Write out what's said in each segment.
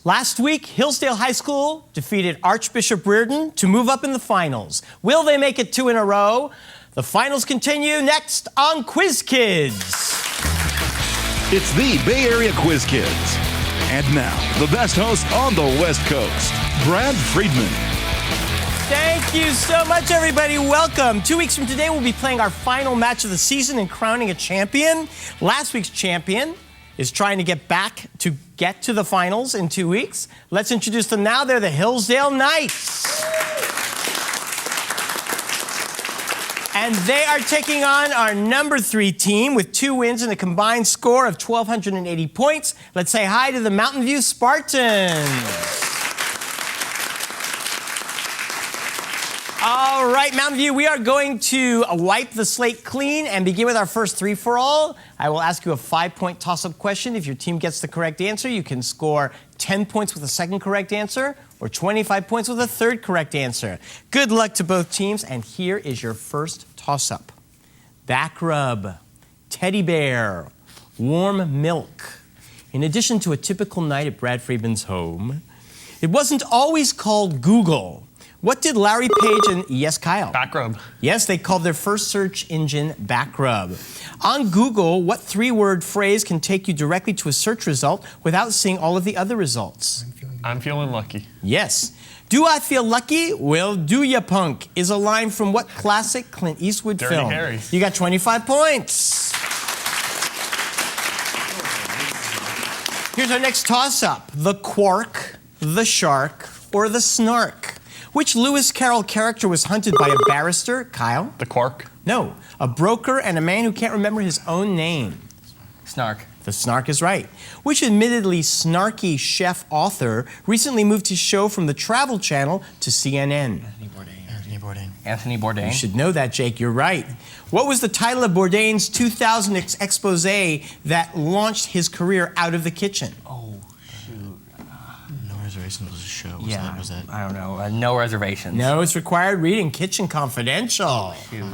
Last week, Hillsdale High School defeated Archbishop Reardon to move up in the finals. Will they make it 2 in a row? The finals continue next on Quiz Kids. It's the Bay Area Quiz Kids. And now, the best host on the West Coast, Brad Friedman. Thank you so much, everybody. Welcome. 2 weeks from today, we'll be playing our final match of the season and crowning a champion. Last week's champion is trying to get to the finals in 2 weeks. Let's introduce them now. They're the Hillsdale Knights. And they are taking on our number 3 team with 2 wins and a combined score of 1,280 points. Let's say hi to the Mountain View Spartans. All right, Mountain View, we are going to wipe the slate clean and begin with our first three-for-all. I will ask you a 5-point toss-up question. If your team gets the correct answer, you can score 10 points with a second correct answer or 25 points with a third correct answer. Good luck to both teams, and here is your first toss-up. Back rub, teddy bear, warm milk. In addition to a typical night at Brad Friedman's home, it wasn't always called Google. What did Larry Page and, yes, Kyle? Backrub. Yes, they called their first search engine Backrub. On Google, what 3-word phrase can take you directly to a search result without seeing all of the other results? I'm feeling lucky. Yes. Do I feel lucky? Well, do ya, punk? Is a line from what classic Clint Eastwood Dirty film? Harry. You got 25 points. Here's our next toss-up. The quark, the shark, or the snark? Which Lewis Carroll character was hunted by a barrister? Kyle? The quark. No, a broker and a man who can't remember his own name. Snark. The snark is right. Which admittedly snarky chef author recently moved his show from the Travel Channel to CNN? Anthony Bourdain. You should know that, Jake. You're right. What was the title of Bourdain's 2000 expose that launched his career out of the kitchen? Oh, shoot. No Reservations was a show. Was that? I don't know. No reservations. No, it's required reading. Kitchen Confidential. Shoot.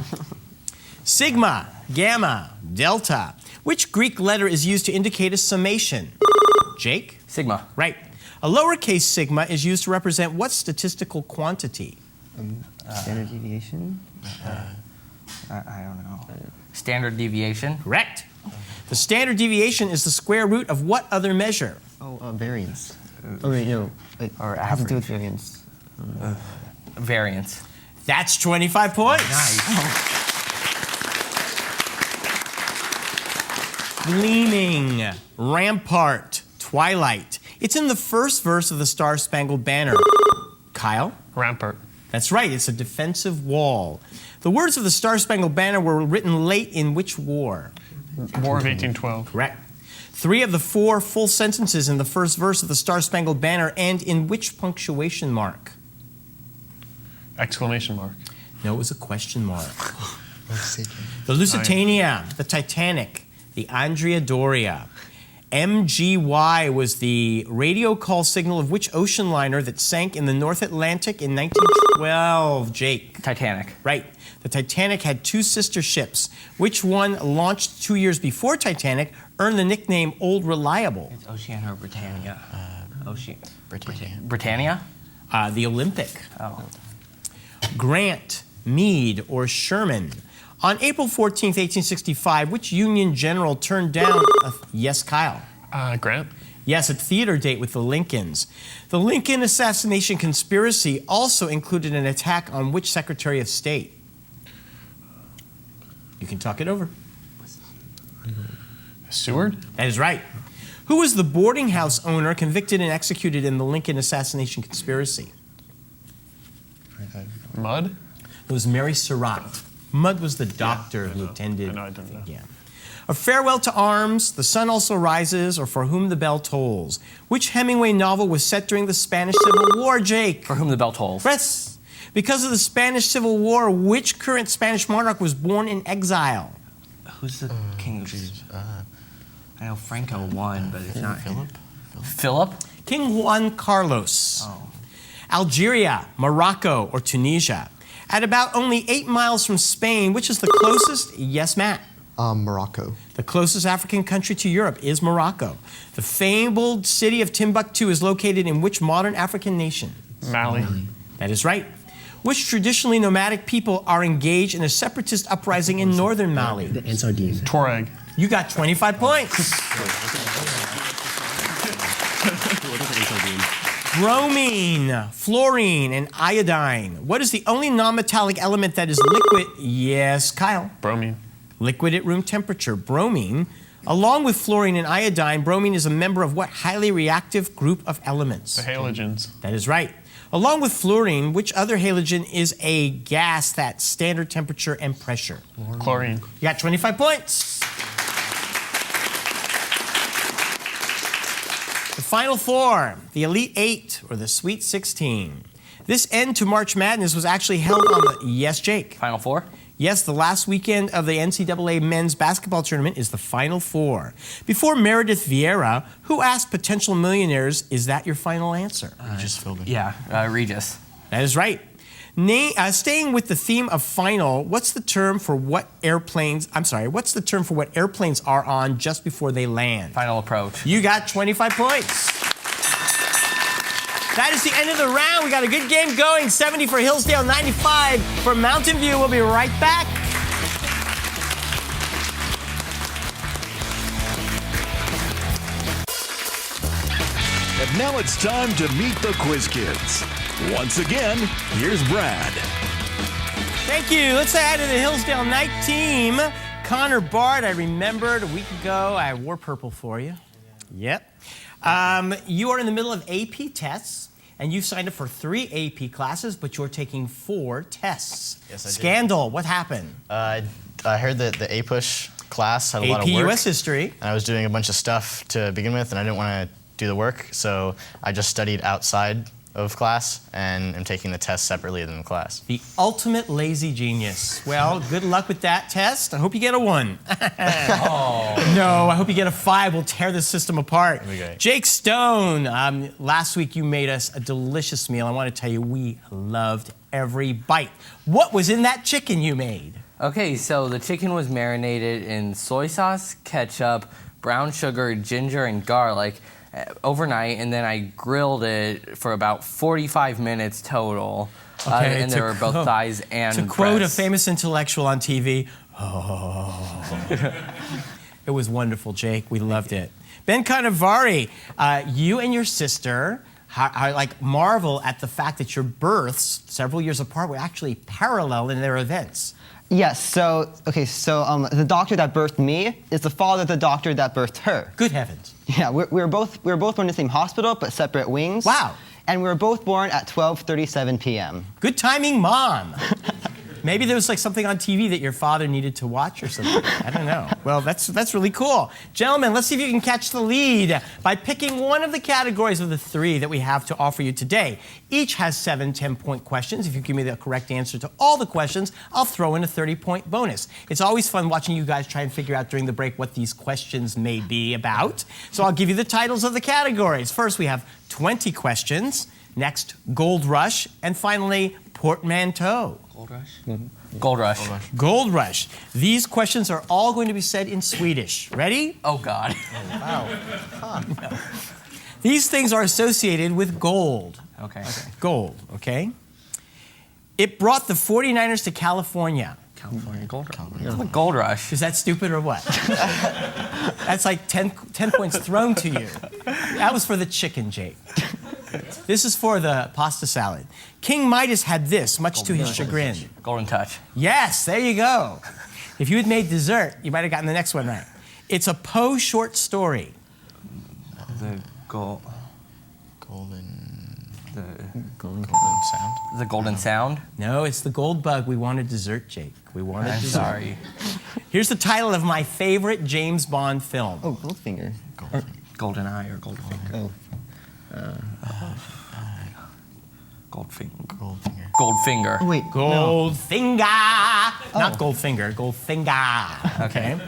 Sigma, gamma, delta. Which Greek letter is used to indicate a summation? Jake? Sigma. Right. A lowercase sigma is used to represent what statistical quantity? Standard deviation? I don't know. Standard deviation? Correct. The standard deviation is the square root of what other measure? Variance. Oh, wait, no. Or It has to do average. with variance. Variance. That's 25 points. Nice. Gleaming, rampart, twilight. It's in the first verse of the Star-Spangled Banner. Kyle? Rampart. That's right, it's a defensive wall. The words of the Star-Spangled Banner were written late in which war? War of 1812. Correct. 3 of the 4 full sentences in the first verse of the Star-Spangled Banner end in which punctuation mark? Exclamation mark. No, it was a question mark. The Lusitania, the Titanic, the Andrea Doria. MGY was the radio call signal of which ocean liner that sank in the North Atlantic in 1912? Jake. Titanic. Right. The Titanic had 2 sister ships. Which one, launched 2 years before Titanic, earned the nickname Old Reliable? It's Oceania or Britannia? Britannia. Britannia? The Olympic. Oh. Grant, Meade, or Sherman. On April 14th, 1865, which Union general turned down yes, Kyle? Grant. Yes, a theater date with the Lincolns. The Lincoln assassination conspiracy also included an attack on which Secretary of State? You can talk it over. Seward. That is right. Who was the boarding house owner convicted and executed in the Lincoln assassination conspiracy? Mudd. It was Mary Surratt. Mudd was the doctor who attended. I know, I didn't know. Yeah. A Farewell to Arms, The Sun Also Rises, or For Whom the Bell Tolls. Which Hemingway novel was set during the Spanish Civil War, Jake? For Whom the Bell Tolls. Yes. Because of the Spanish Civil War, which current Spanish monarch was born in exile? Who's the king of... I know Franco won, but it's not... Philip? Philip? King Juan Carlos. Oh. Algeria, Morocco, or Tunisia. At about only 8 miles from Spain, which is the closest? Yes, Matt. Morocco. The closest African country to Europe is Morocco. The fabled city of Timbuktu is located in which modern African nation? Mali. That is right. Which traditionally nomadic people are engaged in a separatist uprising in northern Mali? The Ansardine. Tuareg. You got 25 points. Bromine, fluorine, and iodine. What is the only non-metallic element that is liquid? Yes, Kyle. Bromine. Liquid at room temperature. Bromine. Along with fluorine and iodine, bromine is a member of what highly reactive group of elements? The halogens. That is right. Along with fluorine, which other halogen is a gas that's standard temperature and pressure? Chlorine. You got 25 points. The Final Four, the Elite Eight, or the Sweet 16. This end to March Madness was actually held on the... Yes, Jake? Final Four? Yes, the last weekend of the NCAA men's basketball tournament is the Final Four. Before Meredith Vieira, who asked potential millionaires, is that your final answer? Just filled in. Yeah, Regis. That is right. Staying with the theme of final, what's the term for what airplanes are on just before they land? Final approach. You got 25 points. That is the end of the round. We got a good game going. 70 for Hillsdale, 95 for Mountain View. We'll be right back. And now it's time to meet the Quiz Kids. Once again, here's Brad. Thank you. Let's say hi to the Hillsdale Night team. Connor Bard, I remembered a week ago I wore purple for you. Yep. You are in the middle of AP tests, and you've signed up for 3 AP classes, but you're taking 4 tests. Yes, I did. Scandal, what happened? I heard that the APUSH class had a lot AP of work. US History. And I was doing a bunch of stuff to begin with, and I didn't want to do the work, so I just studied outside of class and am taking the test separately than the class. The ultimate lazy genius. Well, good luck with that test. I hope you get a 1. No, I hope you get a 5. We'll tear the system apart. Okay. Jake Stone, last week you made us a delicious meal. I want to tell you, we loved every bite. What was in that chicken you made? Okay, so the chicken was marinated in soy sauce, ketchup, brown sugar, ginger, and garlic overnight, and then I grilled it for about 45 minutes total. Okay, and there were both thighs and To quote a breasts. famous intellectual on TV, it was wonderful, Jake. We loved it. Ben Cannavaro, you and your sister marvel at the fact that your births, several years apart, were actually parallel in their events. Yes, so the doctor that birthed me is the father of the doctor that birthed her. Good heavens. Yeah, we were both born in the same hospital, but separate wings. Wow. And we were both born at 12:37 p.m. Good timing, Mom. Maybe there was like something on TV that your father needed to watch or something. I don't know. Well, that's really cool. Gentlemen, let's see if you can catch the lead by picking one of the categories of the 3 that we have to offer you today. Each has 7 10-point questions. If you give me the correct answer to all the questions, I'll throw in a 30-point bonus. It's always fun watching you guys try and figure out during the break what these questions may be about. So I'll give you the titles of the categories. First, we have 20 questions. Next, Gold Rush. And finally, Portmanteau. Gold Rush? Gold Rush. Gold Rush. These questions are all going to be said in Swedish. Ready? Oh, God. These things are associated with gold. Okay. Gold, okay? It brought the 49ers to California. California Gold Rush. Gold Rush. Is that stupid or what? That's like 10 points thrown to you. That was for the chicken, Jake. This is for the pasta salad. King Midas had this, much to his chagrin. Golden Touch. Yes, there you go. If you had made dessert, you might have gotten the next one right. It's a Poe short story. The Golden Sound. The Golden Sound. No, it's the gold bug. We wanted dessert, Jake. We wanted I'm dessert. sorry. Here's the title of my favorite James Bond film. Oh, Goldfinger. Golden Eye or Goldfinger. Oh. Goldfinger. Goldfinger. Goldfinger. Oh, wait. Goldfinger. Not Goldfinger, Goldfinger. Okay.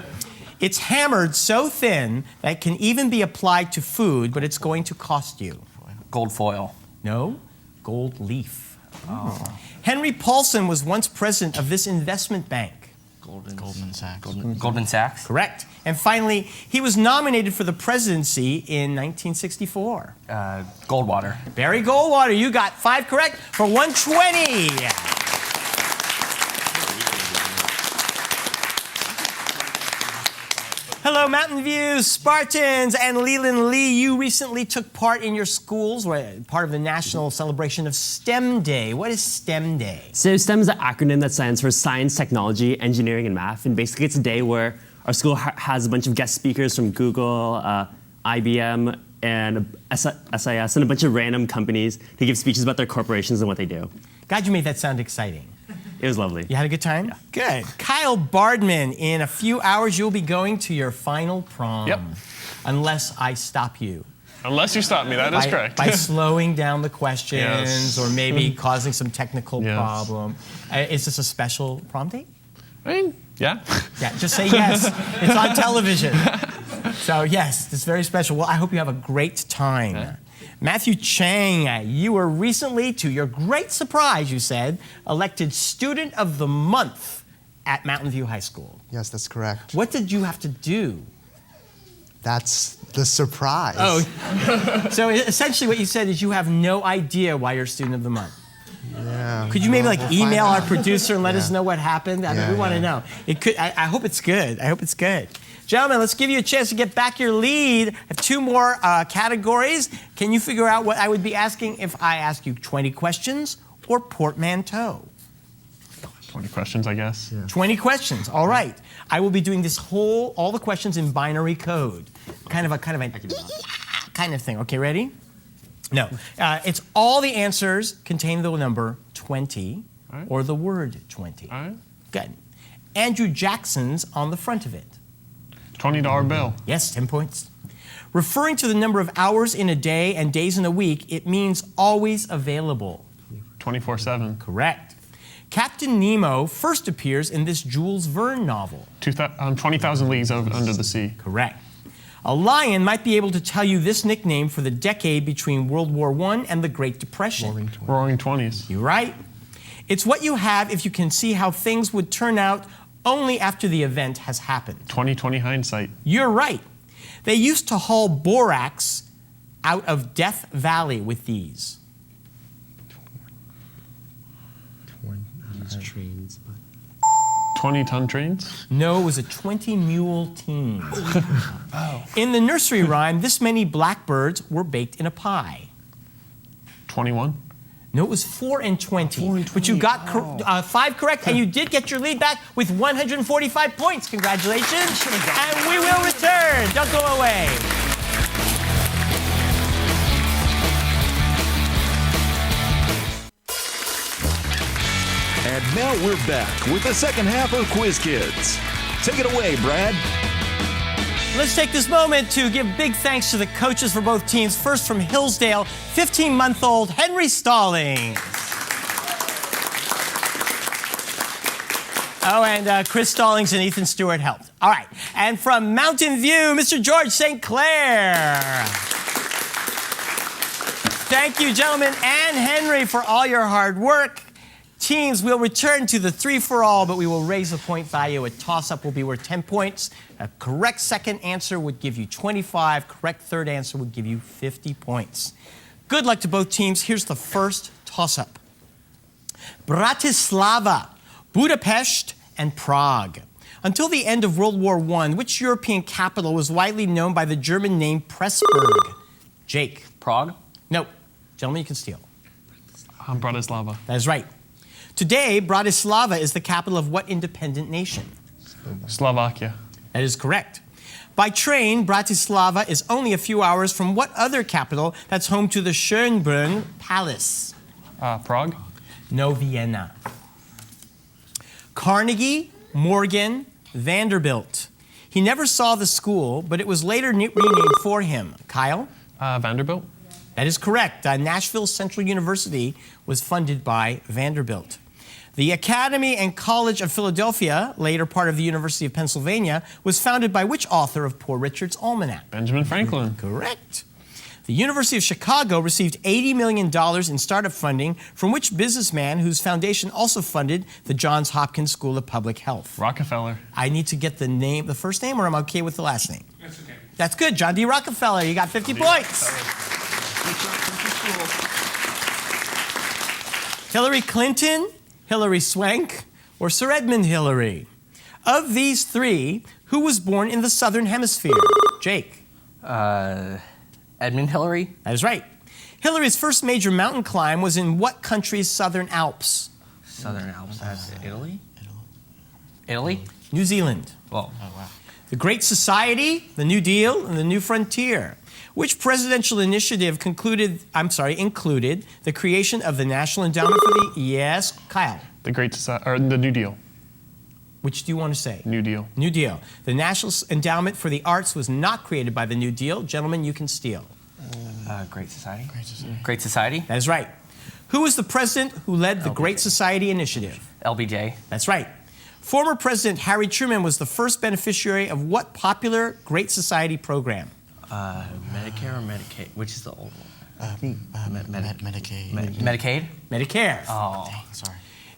It's hammered so thin that it can even be applied to food, but it's going to cost you. Gold foil. No, gold leaf. Oh. Henry Paulson was once president of this investment bank. Goldman Sachs. Goldman Sachs. Correct. And finally, he was nominated for the presidency in 1964. Goldwater. Barry Goldwater, you got 5 correct for 120. Hello, Mountain View Spartans and Leland Lee. You recently took part in your schools, part of the national celebration of STEM Day. What is STEM Day? So STEM is an acronym that stands for Science, Technology, Engineering, and Math. And basically, it's a day where our school has a bunch of guest speakers from Google, IBM, and SIS, and a bunch of random companies to give speeches about their corporations and what they do. God, you made that sound exciting. It was lovely. You had a good time? Yeah. Good. Kyle Bardman, in a few hours, you'll be going to your final prom. Yep. Unless I stop you. Unless you stop me, that is correct. By slowing down the questions Yes. or maybe causing some technical Yes. problem. Is this a special prom date? I mean, yeah. Yeah, just say yes. It's on television. So yes, it's very special. Well, I hope you have a great time. Matthew Chang, you were recently, to your great surprise, you said, elected Student of the Month at Mountain View High School. Yes, that's correct. What did you have to do? That's the surprise. Oh, so essentially what you said is you have no idea why you're Student of the Month. Yeah. Could you maybe Well, we'll email find our out. producer and let us Yeah. know what happened? I mean, we want to know. It could. I hope it's good. I hope it's good. Gentlemen, let's give you a chance to get back your lead. I have 2 more categories. Can you figure out what I would be asking if I ask you 20 questions or portmanteau? 20 questions, I guess. 20 questions. All right. I will be doing all the questions in binary code. Kind of a thing. Okay, ready? No. It's all the answers contain the number 20 All right. or the word 20. All right. Good. Andrew Jackson's on the front of it. $20 bill. Yes, 10 points. Referring to the number of hours in a day and days in a week, it means always available. 24/7. Correct. Captain Nemo first appears in this Jules Verne novel. 20,000 Leagues Under the Sea. Correct. A lion might be able to tell you this nickname for the decade between World War I and the Great Depression. Roaring 20s. You're right. It's what you have if you can see how things would turn out only after the event has happened. 20/20 hindsight. You're right. They used to haul borax out of Death Valley with these. Trains, 20-ton trains. No, it was a 20-mule team. In the nursery rhyme, this many blackbirds were baked in a pie. 21. No, it was 4 and 20. But you got 5 correct, and you did get your lead back with 145 points. Congratulations. And we will return. Don't go away. And now we're back with the second half of Quiz Kids. Take it away, Brad. Let's take this moment to give big thanks to the coaches for both teams. First from Hillsdale, 15-month-old Henry Stallings. Oh, and Chris Stallings and Ethan Stewart helped. All right. And from Mountain View, Mr. George St. Clair. Thank you, gentlemen, and Henry, for all your hard work. Teams, we'll return to the 3-for-all, but we will raise the point value. A toss-up will be worth 10 points. A correct second answer would give you 25. Correct third answer would give you 50 points. Good luck to both teams. Here's the first toss-up. Bratislava, Budapest, and Prague. Until the end of World War I, which European capital was widely known by the German name Pressburg? Jake. Prague. No. Gentlemen, you can steal. Bratislava. That is right. Today, Bratislava is the capital of what independent nation? Slovakia. That is correct. By train, Bratislava is only a few hours from what other capital that's home to the Schönbrunn Palace? Prague. No, Vienna. Carnegie, Morgan, Vanderbilt. He never saw the school, but it was later renamed for him. Kyle? Vanderbilt. That is correct. Nashville Central University was funded by Vanderbilt. The Academy and College of Philadelphia, later part of the University of Pennsylvania, was founded by which author of Poor Richard's Almanac? Benjamin Franklin. Correct. The University of Chicago received $80 million in startup funding from which businessman whose foundation also funded the Johns Hopkins School of Public Health? Rockefeller. I need to get the first name, or I'm okay with the last name? That's okay. That's good. John D. Rockefeller. You got 50 points. Hillary Clinton, Hillary Swank, or Sir Edmund Hillary? Of these three, who was born in the Southern Hemisphere? Jake. Edmund Hillary? That is right. Hillary's first major mountain climb was in what country's Southern Alps? Southern Alps. That's Italy? Italy? New Zealand. Well, The Great Society, the New Deal, and the New Frontier. Which presidential initiative included the creation of the National Endowment for the... Yes, Kyle. The Great Society, or the New Deal. Which do you want to say? New Deal. New Deal. The National Endowment for the Arts was not created by the New Deal. Gentlemen, you can steal. Great Society? Great Society? That is right. Who was the president who led the Great Society Initiative? LBJ. That's right. Former President Harry Truman was the first beneficiary of what popular Great Society program? Medicare or Medicaid? Which is the old one? Medicaid. Medicaid? Medicare. Oh. Sorry.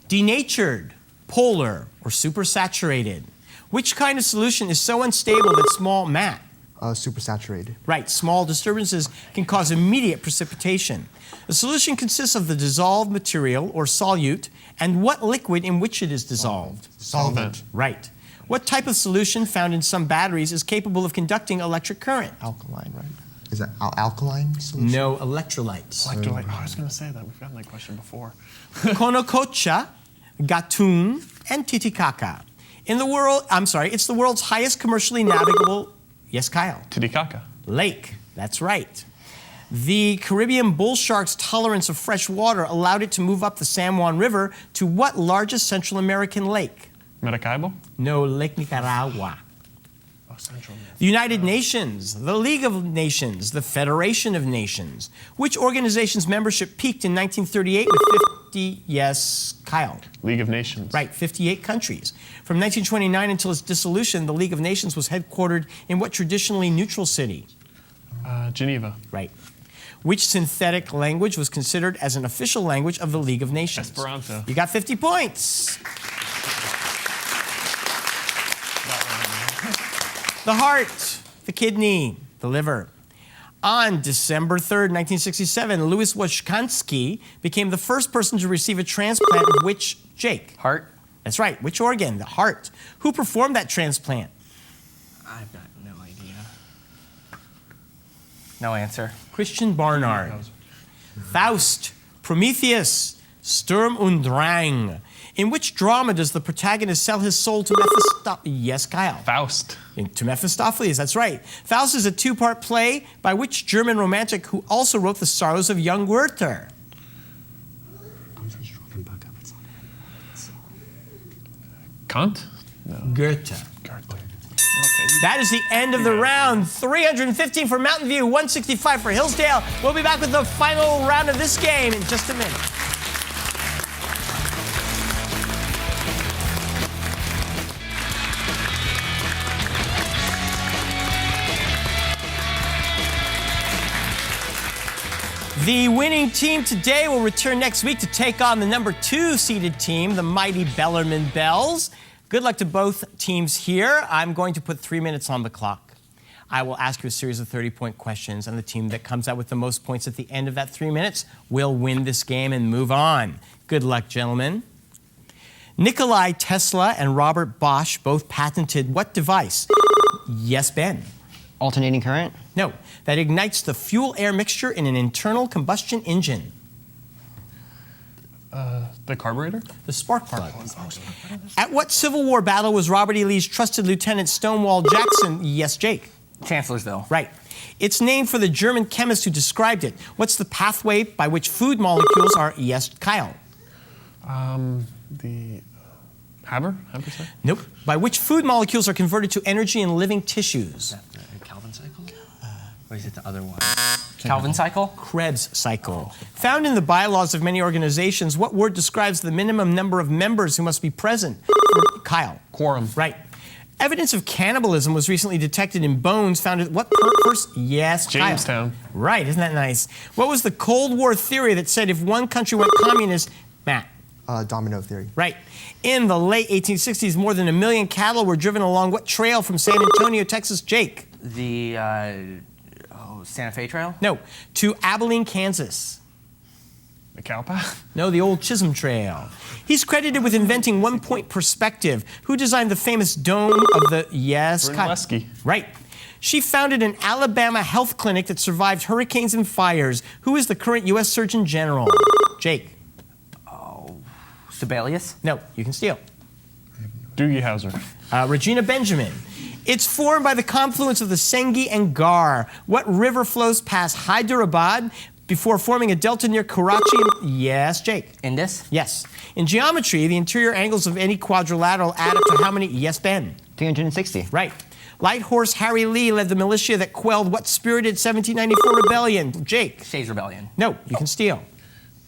Denatured, polar, or supersaturated? Which kind of solution is so unstable that small matte? Supersaturated. Right, small disturbances can cause immediate precipitation. The solution consists of the dissolved material, or solute, and what liquid in which it is dissolved? Solvent. Right. What type of solution found in some batteries is capable of conducting electric current? Alkaline, right? Is that alkaline solution? No electrolytes. Electrolyte. Oh, I was going to say that. We've gotten that question before. Konokocha, Gatun, and Titicaca. It's the world's highest commercially navigable, yes, Kyle, Titicaca. lake. That's right. The Caribbean bull shark's tolerance of fresh water allowed it to move up the San Juan River to what largest Central American lake? Maracaibo? No, Lake Nicaragua. Oh, Central. The United Nations, the League of Nations, the Federation of Nations. Which organization's membership peaked in 1938 with 50, yes, Kyle. League of Nations. Right, 58 countries. From 1929 until its dissolution, the League of Nations was headquartered in what traditionally neutral city? Geneva. Right. Which synthetic language was considered as an official language of the League of Nations? Esperanto. You got 50 points. The heart, the kidney, the liver. On December 3rd, 1967, Louis Washkansky became the first person to receive a transplant of which, Jake? Heart? That's right. Which organ? The heart. Who performed that transplant? I've got no idea. No answer. Christian Barnard. Faust, Prometheus, Sturm und Drang. In which drama does the protagonist sell his soul to Mephistopheles? Yes, Kyle. Faust. To Mephistopheles, that's right. Faust is a two-part play by which German romantic who also wrote The Sorrows of Young Werther? Kant? Goethe. Okay. That is the end of the round. 315 for Mountain View, 165 for Hillsdale. We'll be back with the final round of this game in just a minute. The winning team today will return next week to take on the number 2 seeded team, the mighty Bellarmine Bells. Good luck to both teams here. I'm going to put 3 minutes on the clock. I will ask you a series of 30-point questions, and the team that comes out with the most points at the end of that 3 minutes will win this game and move on. Good luck, gentlemen. Nikolai Tesla and Robert Bosch both patented what device? Yes, Ben. Alternating current? No, that ignites the fuel-air mixture in an internal combustion engine. The carburetor? The spark plug. At what Civil War battle was Robert E. Lee's trusted Lieutenant Stonewall Jackson? Yes, Jake. Chancellorsville. Right. It's named for the German chemist who described it. What's the pathway by which food molecules are? Yes, Kyle. The Haber? Haber? Nope. By which food molecules are converted to energy in living tissues? Calvin cycle? Or is it the other one? Calvin cycle? Krebs cycle. Found in the bylaws of many organizations, what word describes the minimum number of members who must be present? Kyle. Quorum. Right. Evidence of cannibalism was recently detected in bones found at what first? Yes, Kyle. Jamestown. Right, isn't that nice? What was the Cold War theory that said if one country went communist, Matt? Domino theory. Right. In the late 1860s, more than 1 million cattle were driven along what trail from San Antonio, Texas, Jake? The Santa Fe Trail? No, to Abilene, Kansas. The cow path? No, the old Chisholm Trail. He's credited with inventing one-point perspective. Who designed the famous dome of the... Yes, Kyle. Brunelleschi. Right. She founded an Alabama health clinic that survived hurricanes and fires. Who is the current U.S. Surgeon General? Jake. Sibelius? No, you can steal. Doogie Howser. Regina Benjamin. It's formed by the confluence of the Sengi and Gar. What river flows past Hyderabad before forming a delta near Karachi? Yes, Jake. Indus? Yes. In geometry, the interior angles of any quadrilateral add up to how many? Yes, Ben. 360. Right. Light Horse Harry Lee led the militia that quelled what spirited 1794 rebellion? Jake. Shays Rebellion. No, you can steal.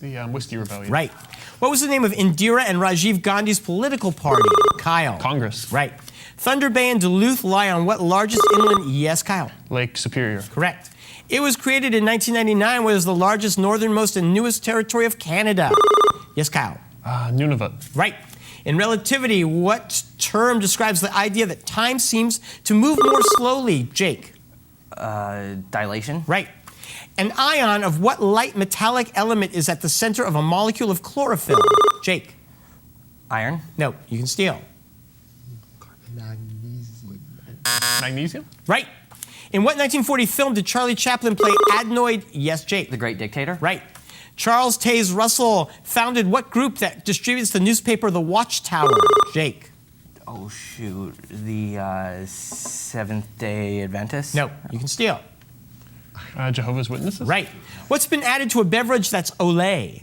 The Whiskey Rebellion. Right. What was the name of Indira and Rajiv Gandhi's political party? Kyle. Congress. Right. Thunder Bay and Duluth lie on what largest inland? Yes, Kyle. Lake Superior. Correct. It was created in 1999, was the largest, northernmost, and newest territory of Canada. Yes, Kyle. Nunavut. Right. In relativity, what term describes the idea that time seems to move more slowly? Jake. Dilation? Right. An ion of what light metallic element is at the center of a molecule of chlorophyll? Jake. Iron? No, you can steal. Magnesium? Right. In what 1940 film did Charlie Chaplin play adenoid? Yes, Jake. The Great Dictator? Right. Charles Taze Russell founded what group that distributes the newspaper The Watchtower? Jake. Oh, shoot. The Seventh-day Adventist? No, you can steal. Jehovah's Witnesses? Right. What's been added to a beverage that's Olay?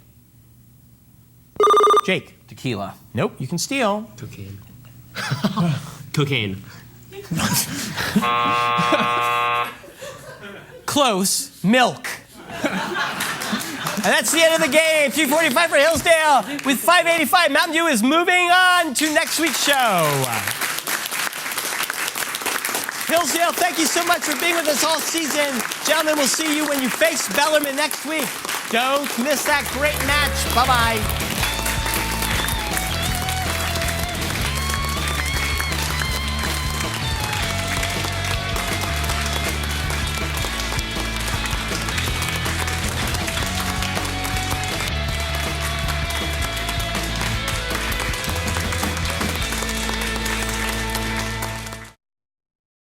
Jake. Tequila. Nope, you can steal. Cocaine. Cocaine. Close. Milk. And that's the end of the game. 345 for Hillsdale with 585. Mountain Dew is moving on to next week's show. Hillsdale, thank you so much for being with us all season. Gentlemen, we'll see you when you face Bellarmine next week. Don't miss that great match. Bye-bye.